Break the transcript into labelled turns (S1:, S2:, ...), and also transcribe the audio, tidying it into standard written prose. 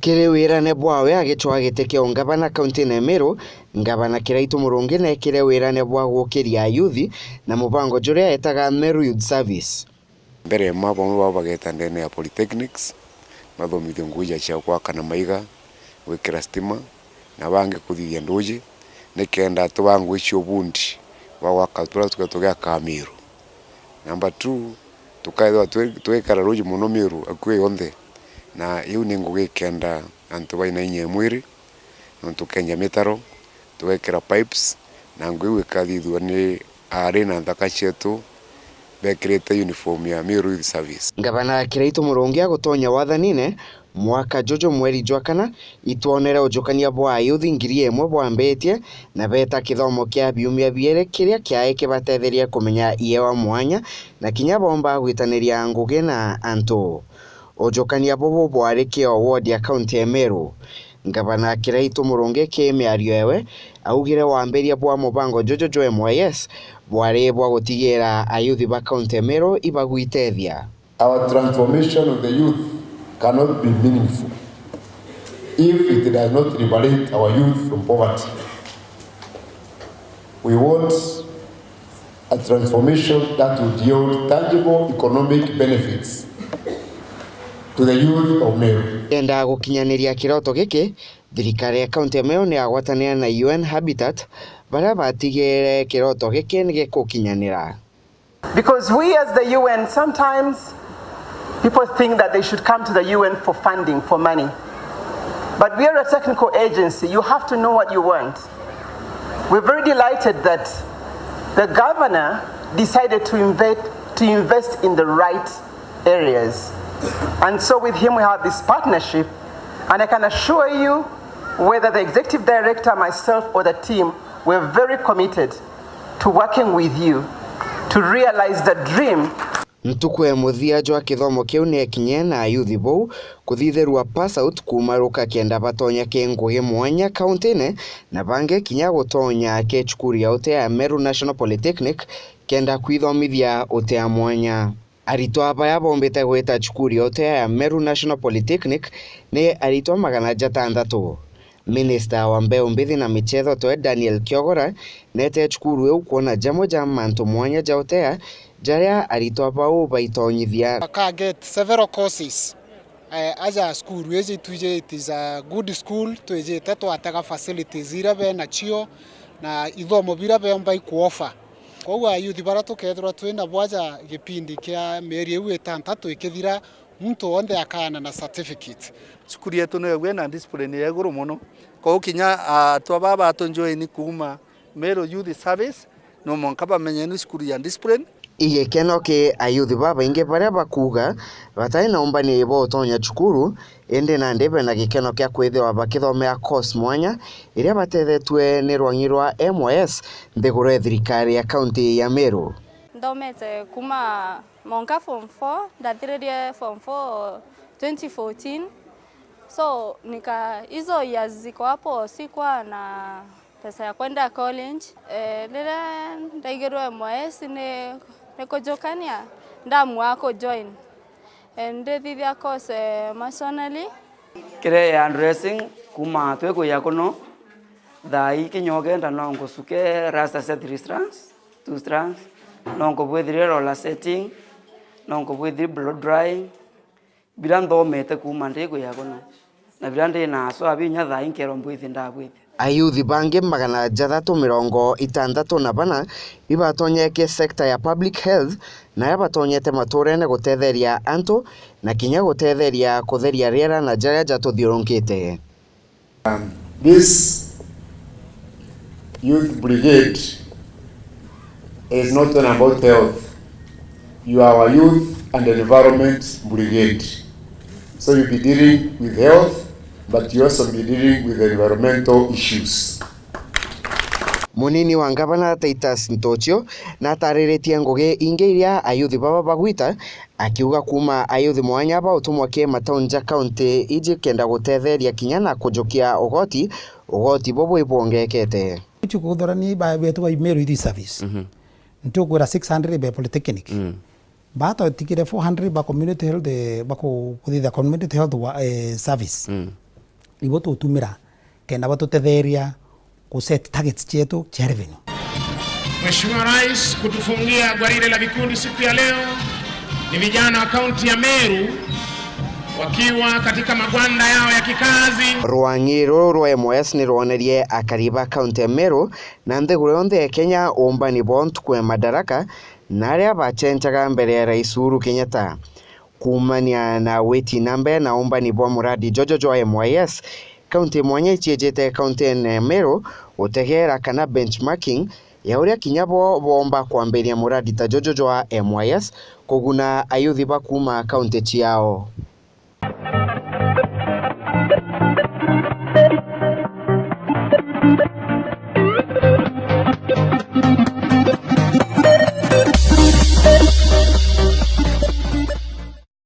S1: Kiri wirane bwawe agitwa giteke ngabana kaunti na Meru ngabana Kiraitu Murungi na kiri wirane bwa gukiria yuthi na mubango juria etaga Meru Youth Service.
S2: Mbere mabo babageta ndene ya polytechnics mathomithio nguja cia gwaka na maiga gwikira stima na bange kuthithia nduji nikenda tubangu icio bundi wa gwaka tugatugea ka Meru. Number 2 tukaithwa twekara ruji muno Meru akwe yonthe na yu ni ngugikenda antu baina inye mwiri ntukenja mitaro tuwekera pipes na nguiwe kathithwa ni arena nthaka cietu bekirite uniform ya Meru Youth Service.
S1: Ngabana Kiraitu Murungi agutonya wathanine mwaka jojo mweri jwa kana itwonere ujukania bwa yuthi ngiri emwe bwambetie na beta kithomo kia biumia biere kiria kiae kibatetheria kumenya iewa mwanya na kinya bomba gwitaniria ngugi na antu ujukania bobo bwari kio ward ya county ya Meru. Ngabana Kiraitu Murungi kimiario ewe augire wamberia bwa mubango jojo MYS bwari bwa gutigira ayuthi ba county ya Meru ibagwitethia.
S3: Our transformation of the youth cannot be meaningful if it does not liberate our youth from poverty. We want a transformation that would yield tangible economic benefits to the youth of Meru.
S1: Enda gukinyaniria kiroto giki thirikari ya county ya Meru ni agwatanira na UN Habitat bara batigire kiroto giki ni gikukinyanira.
S4: Because we as the UN, sometimes people think that they should come to the UN for funding, for money. But we are a technical agency. You have to know what you want. We're very delighted that the governor decided to invest in the right areas. And so with him we have this partnership. And I can assure you, whether the executive director, myself, or the team, we're very committed to working with you to realize the dream.
S1: Ntukwe muthia jwa kithomo kiu ni ekinye na yuthi bou kuthitherua pass out kumaruka kienda batonya kengugi mwanya county-ne na bange kinya gutonya ke chukuru ya ute ya Meru National Polytechnic kenda kwithomithia ute ya mwanya. Arito abaya bombete gweta chukuru ya ute ya Meru National Polytechnic ni arito 600. Minister wa mbeu mbithi na michetho toe Daniel Kiogora nete chukuru eu kuona jamo mantu mwanya jautea jaria arito abao baitonyithia.
S5: I get several courses as a school. It is a good school to ataka facilities irabe na chio na ithomo birabe mbai kuofa. Kwa youth barato kethwa twina bwaja gipindi kia meri eu etantatu ikithira mtu onde akana na certificate.
S6: Sukuru yetu no yagwena discipline ya guru muno ko kinya twababa atonjoini kuma Meru Youth Service no monkaba menyeni sukuru ya discipline
S1: iye keno ke ayuthi baba inge baria bakuga batai naomba ni ibo tonya chukuru ende na ndebe na gikeno kya kwithwa bakithomea course mwanya iria batethetwe ni rwangirwa MYS nthigure thirikari ya county ya Meru.
S7: Ndomete kuma monka form 4 ndathiririe form 4 2014. So nika hizo years ziko hapo sikuwa na pesa ya kwenda college. Lile ndaigirwa MYS ni kujokania ndamu wako join. Ndethithia course masonali.
S8: Kire ya dressing kuma tweko yakono thai kinyoge ndanongo suke rasta set 3 strands 2 strands nongo bwethire roller setting nongo bwethire blow drying bilando mete kuma ndego yakono na bilande na so abinya thai nkero mbwithi ndabwithi.
S1: Ayuthi bange 660 na bana ibatonyeke sector ya public health na yabatonyete maturene gutetheria antu na kinya gutetheria kutheria riera na jaria jatuthiurunkite.
S3: This youth brigade is not only about health. You are our youth and environment brigade. So you'll be dealing with health, but you also be dealing with environmental issues.
S1: Munini wa ngavana Titus Ntochio na tarĩrĩtie ngũgĩ ingĩ iria ayuthi baba bagwita akiuga kuma ayuthi mwanya ba utumwa ke mataunja county iji kenda gutetheria kinya na kujukia ugoti bobo ibongekete
S9: chukudorani ba betu ba Meru Youth Service ntukura 600 be polytechnic bato tikire 400 ba community health ba ko kuthitha community health service ibo tutumira kenda batutetheria kuset targets chetu cha revenue.
S10: Mheshimiwa Rais kutufungia gwaride la vikundi siku ya leo ni vijana wa kaunti ya Meru wakiwa katika magwanda yao ya kikazi.
S1: Rwangiro rwa MOS ni rwonerie akariba kaunti ya Meru na nthiguru yonthe Kenya umbani bont kwe madaraka na aria bachenjaga mbere ya Rais Uhuru Kenyatta kumania na weti nambe na umbani bwa muradi Jojo MYS. Kaunti mwanya ichejete kaunti ya Meru utegera kana benchmarking ya uria kinyabo bomba kwamberia muradi ta Jojo wa MYS kuguna ayuthi bakuma kaunti chiao.